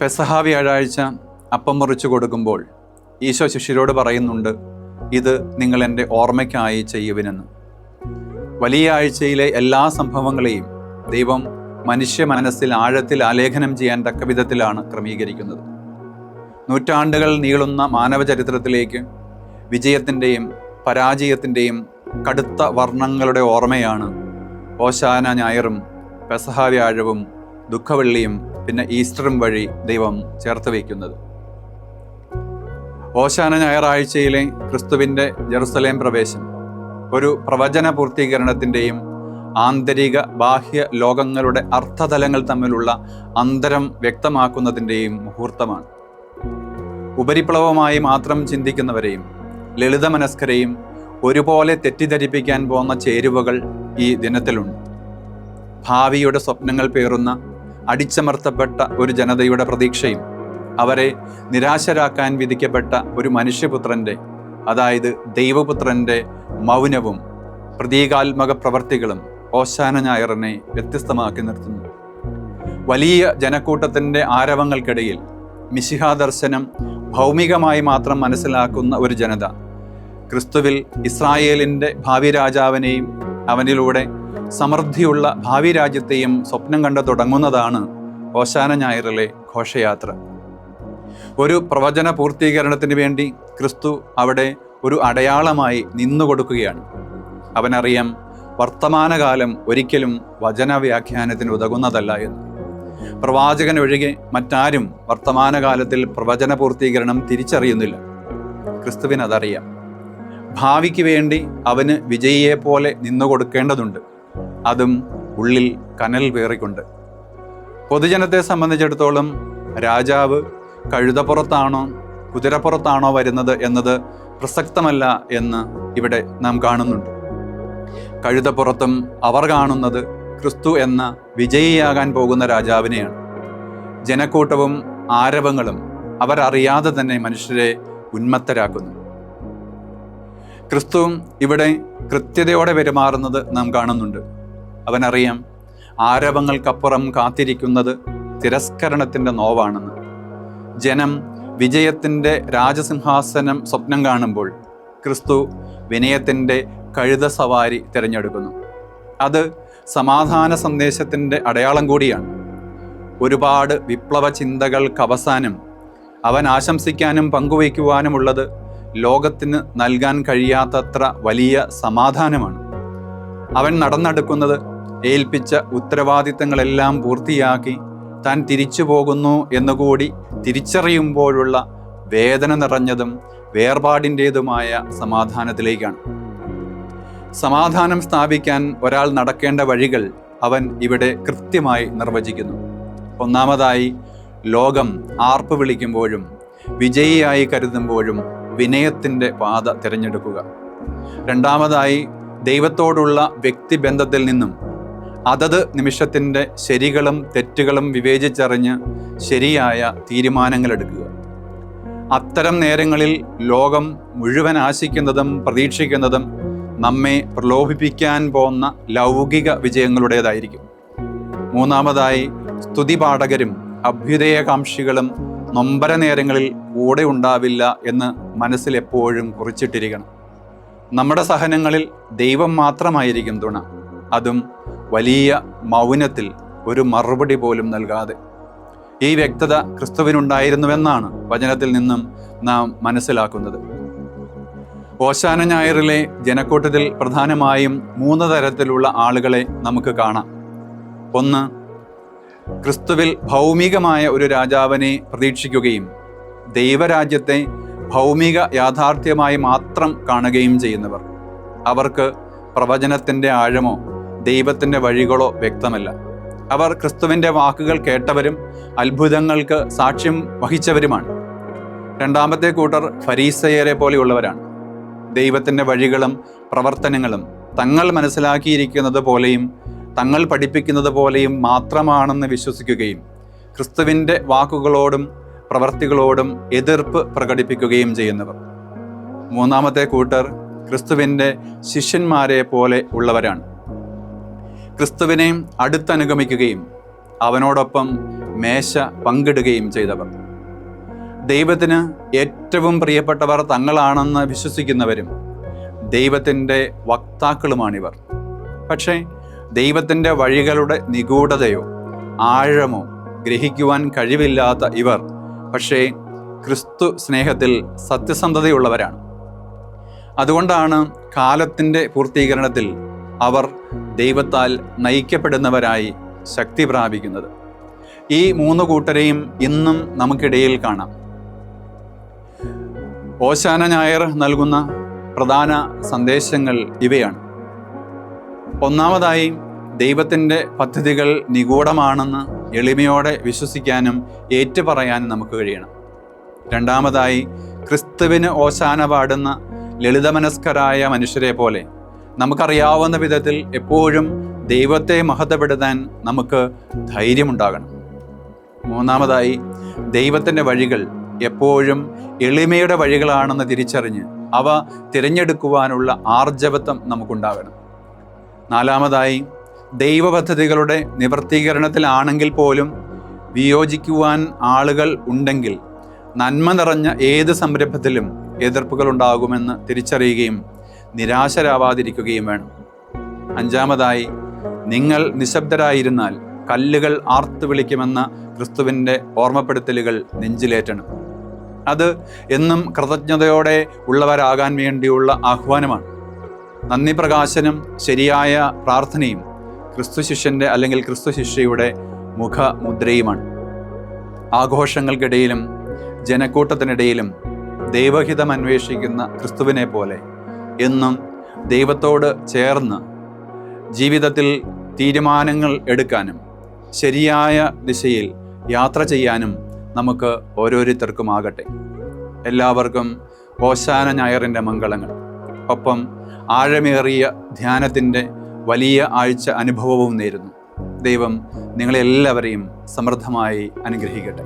പെസഹ വ്യാഴാഴ്ച അപ്പം മുറിച്ചു കൊടുക്കുമ്പോൾ ഈശോ ശിഷ്യരോട് പറയുന്നുണ്ട്, ഇത് നിങ്ങൾ എൻ്റെ ഓർമ്മയ്ക്കായി ചെയ്യുവിനെന്ന്. വലിയ ആഴ്ചയിലെ എല്ലാ സംഭവങ്ങളെയും ദൈവം മനുഷ്യ മനസ്സിൽ ആഴത്തിൽ ആലേഖനം ചെയ്യാൻ തക്ക വിധത്തിലാണ് ക്രമീകരിക്കുന്നത്. നൂറ്റാണ്ടുകൾ നീളുന്ന മാനവചരിത്രത്തിലേക്ക് വിജയത്തിൻ്റെയും പരാജയത്തിൻ്റെയും കടുത്ത വർണ്ണങ്ങളുടെ ഓർമ്മയാണ് ഓശാന ഞായറും പെസഹ വ്യാഴവും ദുഃഖവെള്ളിയും പിന്നെ ഈസ്റ്ററും വഴി ദൈവം ചേർത്ത് വയ്ക്കുന്നത്. ഓശാന ഞായറാഴ്ചയിലെ ക്രിസ്തുവിൻ്റെ ജെറുസലേം പ്രവേശം ഒരു പ്രവചന പൂർത്തീകരണത്തിൻ്റെയും ആന്തരിക ബാഹ്യ ലോകങ്ങളുടെ അർത്ഥതലങ്ങൾ തമ്മിലുള്ള അന്തരം വ്യക്തമാക്കുന്നതിൻ്റെയും മുഹൂർത്തമാണ്. ഉപരിപ്ലവമായി മാത്രം ചിന്തിക്കുന്നവരെയും ലളിതമനസ്കരെയും ഒരുപോലെ തെറ്റിദ്ധരിപ്പിക്കാൻ പോകുന്ന ചേരുവകൾ ഈ ദിനത്തിലുണ്ട്. ഭാവിയുടെ സ്വപ്നങ്ങൾ പേറുന്ന അടിച്ചമർത്തപ്പെട്ട ഒരു ജനതയുടെ പ്രതീക്ഷയും അവരെ നിരാശരാക്കാൻ വിധിക്കപ്പെട്ട ഒരു മനുഷ്യപുത്രൻ്റെ, അതായത് ദൈവപുത്രൻ്റെ മൗനവും പ്രതീകാത്മക പ്രവർത്തികളും ഓശാന ഞായറിനെ വ്യത്യസ്തമാക്കി നിർത്തുന്നു. വലിയ ജനക്കൂട്ടത്തിൻ്റെ ആരവങ്ങൾക്കിടയിൽ മിശിഹാ ദർശനം ഭൗമികമായി മാത്രം മനസ്സിലാക്കുന്ന ഒരു ജനത ക്രിസ്തുവിൽ ഇസ്രായേലിൻ്റെ ഭാവി രാജാവിനെയും അവനിലൂടെ സമൃദ്ധിയുള്ള ഭാവി രാജ്യത്തെയും സ്വപ്നം കണ്ടു തുടങ്ങുന്നതാണ് ഓശാന ഞായറിലെ ഘോഷയാത്ര. ഒരു പ്രവചന പൂർത്തീകരണത്തിന് വേണ്ടി ക്രിസ്തു അവിടെ ഒരു അടയാളമായി നിന്നുകൊടുക്കുകയാണ്. അവനറിയാം വർത്തമാനകാലം ഒരിക്കലും വചനവ്യാഖ്യാനത്തിന് ഉതകുന്നതല്ല എന്ന്. പ്രവാചകൻ ഒഴികെ മറ്റാരും വർത്തമാനകാലത്തിൽ പ്രവചന പൂർത്തീകരണം തിരിച്ചറിയുന്നില്ല. ക്രിസ്തുവിനതറിയാം. ഭാവിക്ക് വേണ്ടി അവന് വിജയിയെപ്പോലെ നിന്നുകൊടുക്കേണ്ടതുണ്ട്, അതും ഉള്ളിൽ കനൽ പേറിക്കൊണ്ട്. പൊതുജനത്തെ സംബന്ധിച്ചിടത്തോളം രാജാവ് കഴുതപ്പുറത്താണോ കുതിരപ്പുറത്താണോ വരുന്നത് എന്നത് പ്രസക്തമല്ല എന്ന് ഇവിടെ നാം കാണുന്നുണ്ട്. കഴുതപ്പുറത്തും അവർ കാണുന്നത് ക്രിസ്തു എന്ന വിജയിയാകാൻ പോകുന്ന രാജാവിനെയാണ്. ജനക്കൂട്ടവും ആരവങ്ങളും അവരറിയാതെ തന്നെ മനുഷ്യരെ ഉന്മത്തരാക്കുന്നു. ക്രിസ്തുവും ഇവിടെ കൃത്യതയോടെ പെരുമാറുന്നത് നാം കാണുന്നുണ്ട്. അവനറിയാം ആരവങ്ങൾക്കപ്പുറം കാത്തിരിക്കുന്നത് തിരസ്കരണത്തിൻ്റെ നോവാണെന്ന്. ജനം വിജയത്തിൻ്റെ രാജസിംഹാസനം സ്വപ്നം കാണുമ്പോൾ ക്രിസ്തു വിനയത്തിൻ്റെ കഴുത സവാരി തിരഞ്ഞെടുക്കുന്നു. അത് സമാധാന സന്ദേശത്തിൻ്റെ അടയാളം കൂടിയാണ്. ഒരുപാട് വിപ്ലവ ചിന്തകൾക്ക് അവസാനം അവൻ ആശംസിക്കാനും പങ്കുവയ്ക്കുവാനുമുള്ളത് ലോകത്തിന് നൽകാൻ കഴിയാത്തത്ര വലിയ സമാധാനമാണ്. അവൻ നടന്നെടുക്കുന്നത് ഏൽപ്പിച്ച ഉത്തരവാദിത്തങ്ങളെല്ലാം പൂർത്തിയാക്കി താൻ തിരിച്ചു പോകുന്നു എന്നുകൂടി തിരിച്ചറിയുമ്പോഴുള്ള വേദന നിറഞ്ഞതും വേർപാടിൻ്റേതുമായ സമാധാനത്തിലേക്കാണ്. സമാധാനം സ്ഥാപിക്കാൻ ഒരാൾ നടക്കേണ്ട വഴികൾ അവൻ ഇവിടെ കൃത്യമായി നിർവചിക്കുന്നു. ഒന്നാമതായി, ലോകം ആർപ്പ് വിളിക്കുമ്പോഴും വിജയിയായി കരുതുമ്പോഴും വിനയത്തിൻ്റെ പാത തിരഞ്ഞെടുക്കുക. രണ്ടാമതായി, ദൈവത്തോടുള്ള വ്യക്തിബന്ധത്തിൽ നിന്നും അതത് നിമിഷത്തിൻ്റെ ശരികളും തെറ്റുകളും വിവേചിച്ചറിഞ്ഞ് ശരിയായ തീരുമാനങ്ങളെടുക്കുക. അത്തരം നേരങ്ങളിൽ ലോകം മുഴുവൻ ആശിക്കുന്നതും പ്രതീക്ഷിക്കുന്നതും നമ്മെ പ്രലോഭിപ്പിക്കാൻ പോകുന്ന ലൗകിക വിജയങ്ങളുടേതായിരിക്കും. മൂന്നാമതായി, സ്തുതിപാഠകരും അഭ്യുദയകാംക്ഷികളും നൊമ്പര നേരങ്ങളിൽ കൂടെ ഉണ്ടാവില്ല എന്ന് മനസ്സിൽ എപ്പോഴും കുറിച്ചിട്ടിരിക്കണം. നമ്മുടെ സഹനങ്ങളിൽ ദൈവം മാത്രമായിരിക്കും തുണ, അതും വലിയ മൗനത്തിൽ ഒരു മറുപടി പോലും നൽകാതെ. ഈ വ്യക്തത ക്രിസ്തുവിനുണ്ടായിരുന്നുവെന്നാണ് വചനത്തിൽ നിന്നും നാം മനസ്സിലാക്കുന്നത്. ഓശാന ഞായറിലെ ജനക്കൂട്ടത്തിൽ പ്രധാനമായും 3 തരത്തിലുള്ള ആളുകളെ നമുക്ക് കാണാം. ഒന്ന്, ക്രിസ്തുവിൽ ഭൗമികമായ ഒരു രാജാവിനെ പ്രതീക്ഷിക്കുകയും ദൈവരാജ്യത്തെ ഭൗമിക യാഥാർത്ഥ്യമായി മാത്രം കാണുകയും ചെയ്യുന്നവർ. അവർക്ക് പ്രവചനത്തിൻ്റെ ആഴമോ ദൈവത്തിൻ്റെ വഴികളോ വ്യക്തമല്ല. അവർ ക്രിസ്തുവിൻ്റെ വാക്കുകൾ കേട്ടവരും അത്ഭുതങ്ങൾക്ക് സാക്ഷ്യം വഹിച്ചവരുമാണ്. രണ്ടാമത്തെ കൂട്ടർ ഫരീസയരെ പോലെയുള്ളവരാണ്. ദൈവത്തിൻ്റെ വഴികളും പ്രവർത്തനങ്ങളും തങ്ങൾ മനസ്സിലാക്കിയിരിക്കുന്നത് പോലെയും തങ്ങൾ പഠിപ്പിക്കുന്നത് പോലെയും മാത്രമാണെന്ന് വിശ്വസിക്കുകയും ക്രിസ്തുവിൻ്റെ വാക്കുകളോടും പ്രവർത്തികളോടും എതിർപ്പ് പ്രകടിപ്പിക്കുകയും ചെയ്യുന്നവർ. മൂന്നാമത്തെ കൂട്ടർ ക്രിസ്തുവിൻ്റെ ശിഷ്യന്മാരെ പോലെ ഉള്ളവരാണ്. ക്രിസ്തുവിനെ അടുത്തനുഗമിക്കുകയും അവനോടൊപ്പം മേശ പങ്കിടുകയും ചെയ്തവർ. ദൈവത്തിന് ഏറ്റവും പ്രിയപ്പെട്ടവർ തങ്ങളാണെന്ന് വിശ്വസിക്കുന്നവരും ദൈവത്തിൻ്റെ വക്താക്കളുമാണിവർ. പക്ഷേ ദൈവത്തിൻ്റെ വഴികളുടെ നിഗൂഢതയോ ആഴമോ ഗ്രഹിക്കുവാൻ കഴിവില്ലാത്ത ഇവർ പക്ഷേ ക്രിസ്തു സ്നേഹത്തിൽ സത്യസന്ധതയുള്ളവരാണ്. അതുകൊണ്ടാണ് കാലത്തിൻ്റെ പൂർത്തീകരണത്തിൽ അവർ ദൈവത്താൽ നയിക്കപ്പെടുന്നവരായി ശക്തി പ്രാപിക്കുന്നത്. ഈ 3 കൂട്ടരെയും ഇന്നും നമുക്കിടയിൽ കാണാം. ഓശാന ഞായർ നൽകുന്ന പ്രധാന സന്ദേശങ്ങൾ ഇവയാണ്. ഒന്നാമതായി, ദൈവത്തിൻ്റെ പദ്ധതികൾ നിഗൂഢമാണെന്ന് എളിമയോടെ വിശ്വസിക്കാനും ഏറ്റുപറയാനും നമുക്ക് കഴിയണം. രണ്ടാമതായി, ക്രിസ്തുവിന് ഓശാന പാടുന്ന ലളിതമനസ്കരായ മനുഷ്യരെ പോലെ നമുക്കറിയാവുന്ന വിധത്തിൽ എപ്പോഴും ദൈവത്തെ മഹത്വപ്പെടുത്താൻ നമുക്ക് ധൈര്യമുണ്ടാകണം. മൂന്നാമതായി, ദൈവത്തിൻ്റെ വഴികൾ എപ്പോഴും എളിമയുടെ വഴികളാണെന്ന് തിരിച്ചറിഞ്ഞ് അവ തിരഞ്ഞെടുക്കുവാനുള്ള ആർജവത്വം നമുക്കുണ്ടാകണം. നാലാമതായി, ദൈവപദ്ധതികളുടെ നിവർത്തീകരണത്തിലാണെങ്കിൽ പോലും വിയോജിക്കുവാൻ ആളുകൾ ഉണ്ടെങ്കിൽ നന്മ നിറഞ്ഞ ഏത് സംരംഭത്തിലും എതിർപ്പുകൾ ഉണ്ടാകുമെന്ന് തിരിച്ചറിയുകയും നിരാശരാവാതിരിക്കുകയും വേണം. അഞ്ചാമതായി, നിങ്ങൾ നിശബ്ദരായിരുന്നാൽ കല്ലുകൾ ആർത്തു വിളിക്കുമെന്ന ക്രിസ്തുവിൻ്റെ ഓർമ്മപ്പെടുത്തലുകൾ നെഞ്ചിലേറ്റണം. അത് എന്നും കൃതജ്ഞതയോടെ ഉള്ളവരാകാൻ വേണ്ടിയുള്ള ആഹ്വാനമാണ്. നന്ദി പ്രകാശനം ശരിയായ പ്രാർത്ഥനയും ക്രിസ്തു ശിഷ്യൻ്റെ അല്ലെങ്കിൽ ക്രിസ്തു ശിഷ്യയുടെ മുഖമുദ്രയുമാണ്. ആഘോഷങ്ങൾക്കിടയിലും ജനക്കൂട്ടത്തിനിടയിലും ദൈവഹിതം അന്വേഷിക്കുന്ന ക്രിസ്തുവിനെ പോലെ എന്നും ദൈവത്തോട് ചേർന്ന് ജീവിതത്തിൽ തീരുമാനങ്ങൾ എടുക്കാനും ശരിയായ ദിശയിൽ യാത്ര ചെയ്യാനും നമുക്ക് ഓരോരുത്തർക്കുമാകട്ടെ. എല്ലാവർക്കും ഓശാന ഞായറിൻ്റെ മംഗളങ്ങൾ. ഒപ്പം ആഴമേറിയ ധ്യാനത്തിൻ്റെ വലിയ ആഴ്ച അനുഭവവും നേരുന്നു. ദൈവം നിങ്ങളെല്ലാവരെയും സമൃദ്ധമായി അനുഗ്രഹിക്കട്ടെ.